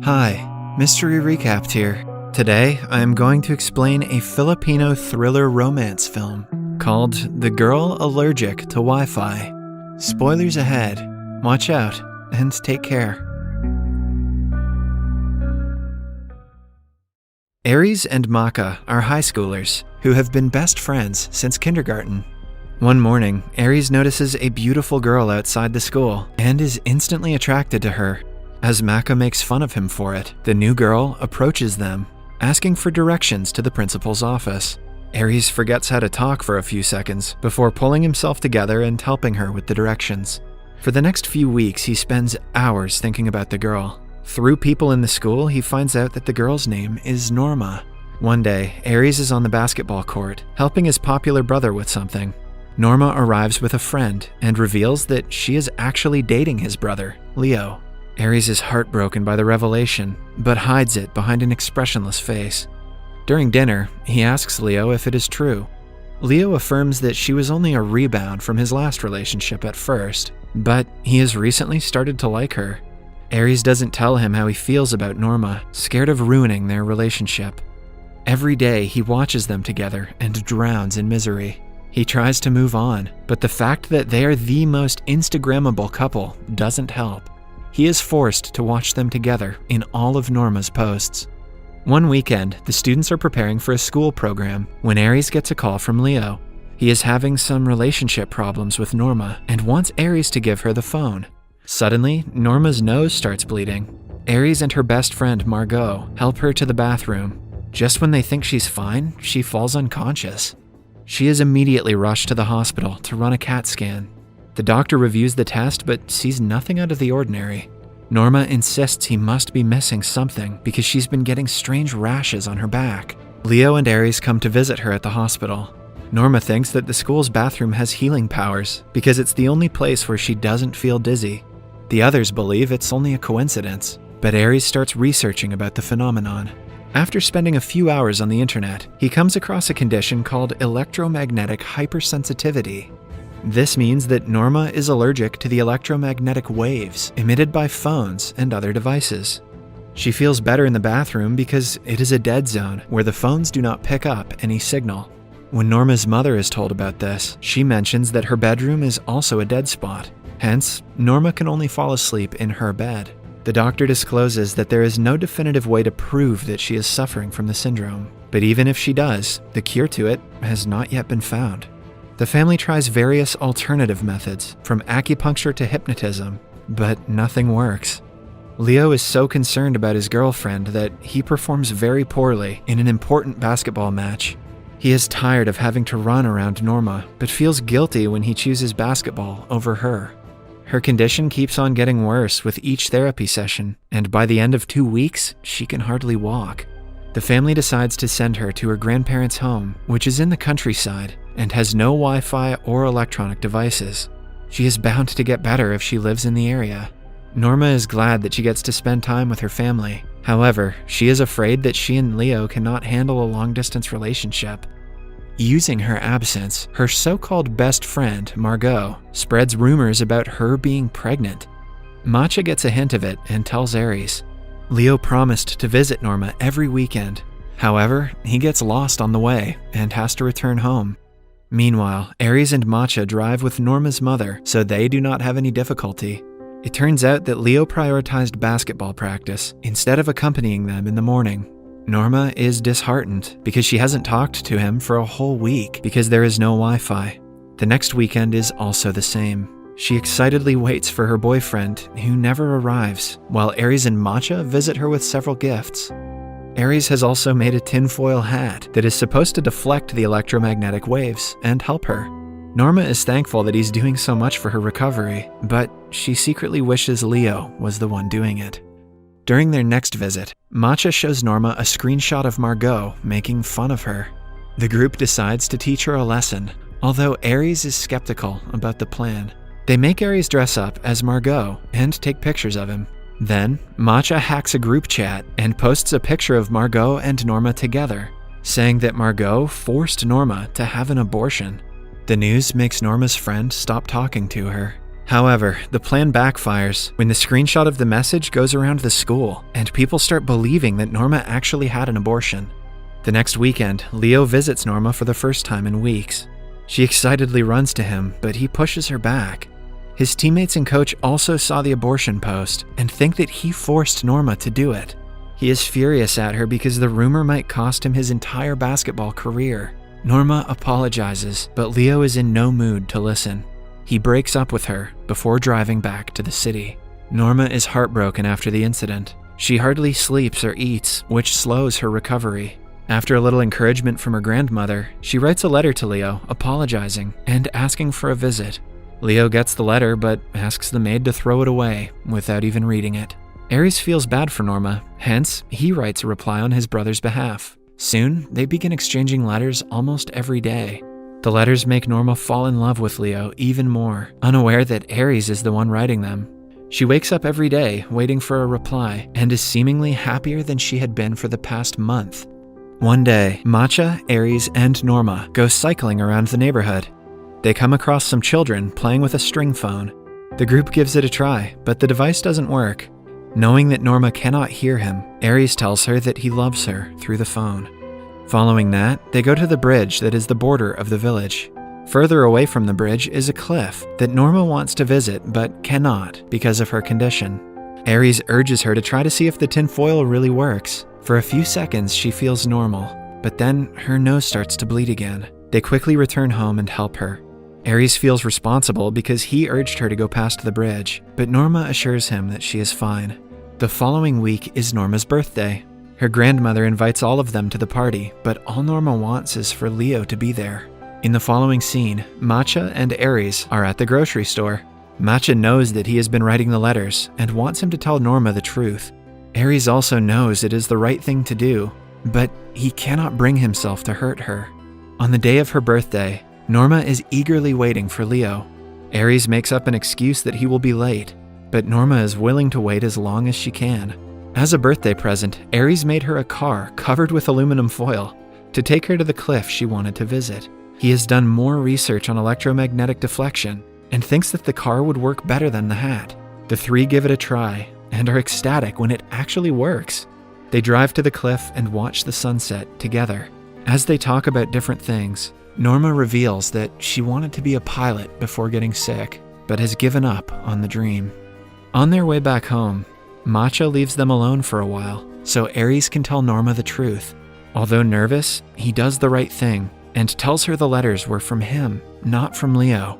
Hi, Mystery Recapped here. Today, I am going to explain a Filipino thriller romance film called The Girl Allergic to Wi-Fi. Spoilers ahead. Watch out and take care. Aries and Maka are high schoolers who have been best friends since kindergarten. One morning, Aries notices a beautiful girl outside the school and is instantly attracted to her. As Maka makes fun of him for it, the new girl approaches them, asking for directions to the principal's office. Aries forgets how to talk for a few seconds before pulling himself together and helping her with the directions. For the next few weeks, he spends hours thinking about the girl. Through people in the school, he finds out that the girl's name is Norma. One day, Aries is on the basketball court, helping his popular brother with something. Norma arrives with a friend and reveals that she is actually dating his brother, Leo. Aries is heartbroken by the revelation, but hides it behind an expressionless face. During dinner, he asks Leo if it is true. Leo affirms that she was only a rebound from his last relationship at first, but he has recently started to like her. Aries doesn't tell him how he feels about Norma, scared of ruining their relationship. Every day, he watches them together and drowns in misery. He tries to move on, but the fact that they are the most Instagrammable couple doesn't help. He is forced to watch them together in all of Norma's posts. One weekend, the students are preparing for a school program when Aries gets a call from Leo. He is having some relationship problems with Norma and wants Aries to give her the phone. Suddenly, Norma's nose starts bleeding. Aries and her best friend Margot help her to the bathroom. Just when they think she's fine, she falls unconscious. She is immediately rushed to the hospital to run a CAT scan. The doctor reviews the test but sees nothing out of the ordinary. Norma insists he must be missing something because she's been getting strange rashes on her back. Leo and Aries come to visit her at the hospital. Norma thinks that the school's bathroom has healing powers because it's the only place where she doesn't feel dizzy. The others believe it's only a coincidence, but Aries starts researching about the phenomenon. After spending a few hours on the internet, he comes across a condition called electromagnetic hypersensitivity. This means that Norma is allergic to the electromagnetic waves emitted by phones and other devices. She feels better in the bathroom because it is a dead zone where the phones do not pick up any signal. When Norma's mother is told about this, she mentions that her bedroom is also a dead spot. Hence, Norma can only fall asleep in her bed. The doctor discloses that there is no definitive way to prove that she is suffering from the syndrome. But even if she does, the cure to it has not yet been found. The family tries various alternative methods, from acupuncture to hypnotism, but nothing works. Leo is so concerned about his girlfriend that he performs very poorly in an important basketball match. He is tired of having to run around Norma, but feels guilty when he chooses basketball over her. Her condition keeps on getting worse with each therapy session, and by the end of 2 weeks, she can hardly walk. The family decides to send her to her grandparents' home, which is in the countryside and has no Wi-Fi or electronic devices. She is bound to get better if she lives in the area. Norma is glad that she gets to spend time with her family. However, she is afraid that she and Leo cannot handle a long-distance relationship. Using her absence, her so-called best friend, Margot, spreads rumors about her being pregnant. Matcha gets a hint of it and tells Aries. Leo promised to visit Norma every weekend. However, he gets lost on the way and has to return home. Meanwhile, Aries and Matcha drive with Norma's mother, so they do not have any difficulty. It turns out that Leo prioritized basketball practice instead of accompanying them in the morning. Norma is disheartened because she hasn't talked to him for a whole week because there is no Wi-Fi. The next weekend is also the same. She excitedly waits for her boyfriend, who never arrives, while Aries and Matcha visit her with several gifts. Aries has also made a tinfoil hat that is supposed to deflect the electromagnetic waves and help her. Norma is thankful that he's doing so much for her recovery, but she secretly wishes Leo was the one doing it. During their next visit, Matcha shows Norma a screenshot of Margot making fun of her. The group decides to teach her a lesson, although Aries is skeptical about the plan. They make Aries dress up as Margot and take pictures of him. Then, Matcha hacks a group chat and posts a picture of Margot and Norma together, saying that Margot forced Norma to have an abortion. The news makes Norma's friend stop talking to her. However, the plan backfires when the screenshot of the message goes around the school and people start believing that Norma actually had an abortion. The next weekend, Leo visits Norma for the first time in weeks. She excitedly runs to him, but he pushes her back. His teammates and coach also saw the abortion post and think that he forced Norma to do it. He is furious at her because the rumor might cost him his entire basketball career. Norma apologizes, but Leo is in no mood to listen. He breaks up with her before driving back to the city. Norma is heartbroken after the incident. She hardly sleeps or eats, which slows her recovery. After a little encouragement from her grandmother, she writes a letter to Leo apologizing and asking for a visit. Leo gets the letter but asks the maid to throw it away without even reading it. Aries feels bad for Norma, hence he writes a reply on his brother's behalf. Soon, they begin exchanging letters almost every day. The letters make Norma fall in love with Leo even more, unaware that Aries is the one writing them. She wakes up every day waiting for a reply and is seemingly happier than she had been for the past month. One day, Matcha, Aries, and Norma go cycling around the neighborhood. They come across some children playing with a string phone. The group gives it a try, but the device doesn't work. Knowing that Norma cannot hear him, Aries tells her that he loves her through the phone. Following that, they go to the bridge that is the border of the village. Further away from the bridge is a cliff that Norma wants to visit but cannot because of her condition. Aries urges her to try to see if the tinfoil really works. For a few seconds, she feels normal, but then her nose starts to bleed again. They quickly return home and help her. Aries feels responsible because he urged her to go past the bridge, but Norma assures him that she is fine. The following week is Norma's birthday. Her grandmother invites all of them to the party, but all Norma wants is for Leo to be there. In the following scene, Matcha and Aries are at the grocery store. Matcha knows that he has been writing the letters and wants him to tell Norma the truth. Aries also knows it is the right thing to do, but he cannot bring himself to hurt her. On the day of her birthday, Norma is eagerly waiting for Leo. Aries makes up an excuse that he will be late, but Norma is willing to wait as long as she can. As a birthday present, Aries made her a car covered with aluminum foil to take her to the cliff she wanted to visit. He has done more research on electromagnetic deflection and thinks that the car would work better than the hat. The three give it a try and are ecstatic when it actually works. They drive to the cliff and watch the sunset together. As they talk about different things, Norma reveals that she wanted to be a pilot before getting sick, but has given up on the dream. On their way back home, Matcha leaves them alone for a while, so Aries can tell Norma the truth. Although nervous, he does the right thing and tells her the letters were from him, not from Leo.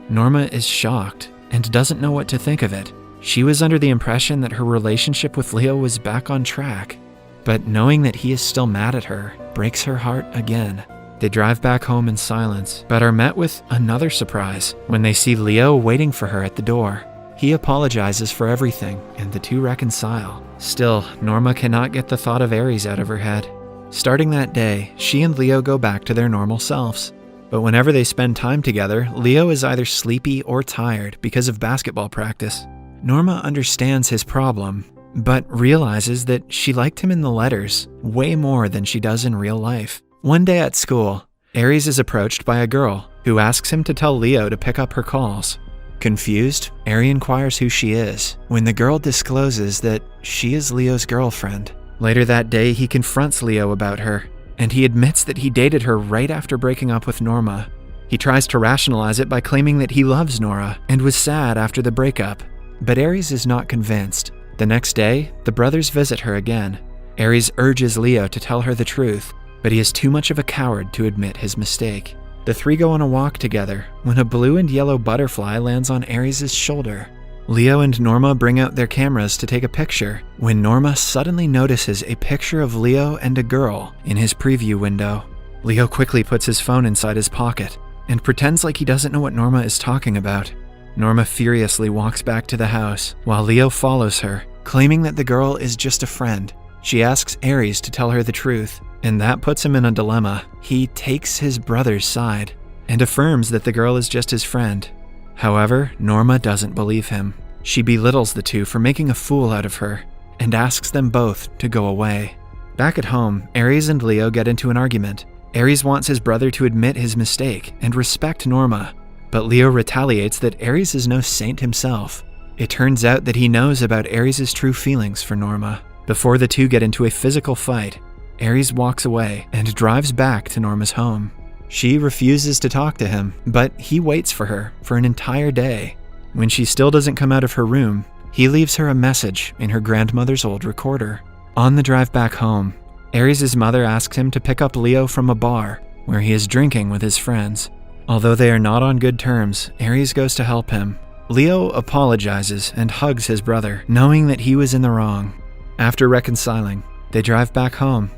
Norma is shocked and doesn't know what to think of it. She was under the impression that her relationship with Leo was back on track, but knowing that he is still mad at her breaks her heart again. They drive back home in silence, but are met with another surprise when they see Leo waiting for her at the door. He apologizes for everything, and the two reconcile. Still, Norma cannot get the thought of Aries out of her head. Starting that day, she and Leo go back to their normal selves. But whenever they spend time together, Leo is either sleepy or tired because of basketball practice. Norma understands his problem, but realizes that she liked him in the letters way more than she does in real life. One day at school, Aries is approached by a girl who asks him to tell Leo to pick up her calls. Confused, Aries inquires who she is, when the girl discloses that she is Leo's girlfriend. Later that day, he confronts Leo about her, and he admits that he dated her right after breaking up with Norma. He tries to rationalize it by claiming that he loves Nora and was sad after the breakup, but Aries is not convinced. The next day, the brothers visit her again. Aries urges Leo to tell her the truth, but he is too much of a coward to admit his mistake. The three go on a walk together when a blue and yellow butterfly lands on Aries' shoulder. Leo and Norma bring out their cameras to take a picture when Norma suddenly notices a picture of Leo and a girl in his preview window. Leo quickly puts his phone inside his pocket and pretends like he doesn't know what Norma is talking about. Norma furiously walks back to the house while Leo follows her, claiming that the girl is just a friend. She asks Aries to tell her the truth, and that puts him in a dilemma. He takes his brother's side and affirms that the girl is just his friend. However, Norma doesn't believe him. She belittles the two for making a fool out of her and asks them both to go away. Back at home, Aries and Leo get into an argument. Aries wants his brother to admit his mistake and respect Norma, But Leo retaliates that Aries is no saint himself. It turns out that he knows about Aries' true feelings for Norma. Before the two get into a physical fight, Aries walks away and drives back to Norma's home. She refuses to talk to him, but he waits for her for an entire day. When she still doesn't come out of her room, he leaves her a message in her grandmother's old recorder. On the drive back home, Aries' mother asks him to pick up Leo from a bar where he is drinking with his friends. Although they are not on good terms, Aries goes to help him. Leo apologizes and hugs his brother, knowing that he was in the wrong. After reconciling, they drive back home.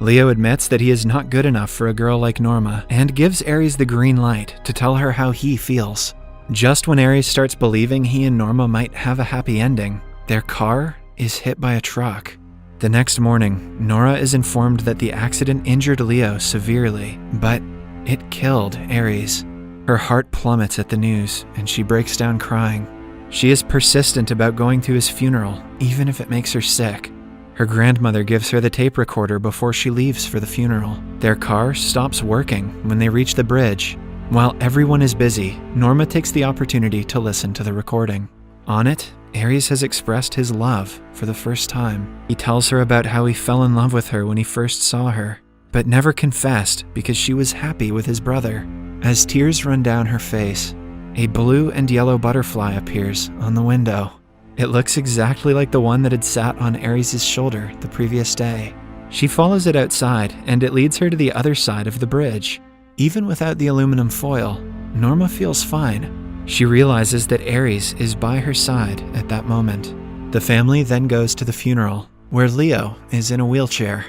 Leo admits that he is not good enough for a girl like Norma and gives Aries the green light to tell her how he feels. Just when Aries starts believing he and Norma might have a happy ending, their car is hit by a truck. The next morning, Nora is informed that the accident injured Leo severely, but it killed Aries. Her heart plummets at the news, and she breaks down crying. She is persistent about going to his funeral, even if it makes her sick. Her grandmother gives her the tape recorder before she leaves for the funeral. Their car stops working when they reach the bridge. While everyone is busy, Norma takes the opportunity to listen to the recording. On it, Aries has expressed his love for the first time. He tells her about how he fell in love with her when he first saw her, but never confessed because she was happy with his brother. As tears run down her face, a blue and yellow butterfly appears on the window. It looks exactly like the one that had sat on Aries' shoulder the previous day. She follows it outside, and it leads her to the other side of the bridge. Even without the aluminum foil, Norma feels fine. She realizes that Aries is by her side at that moment. The family then goes to the funeral, where Leo is in a wheelchair.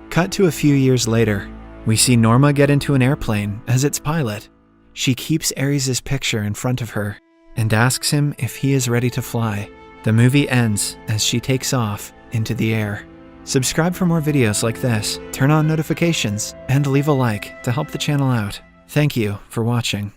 Cut to a few years later, we see Norma get into an airplane as its pilot. She keeps Aries' picture in front of her and asks him if he is ready to fly. The movie ends as she takes off into the air. Subscribe for more videos like this, turn on notifications, and leave a like to help the channel out. Thank you for watching.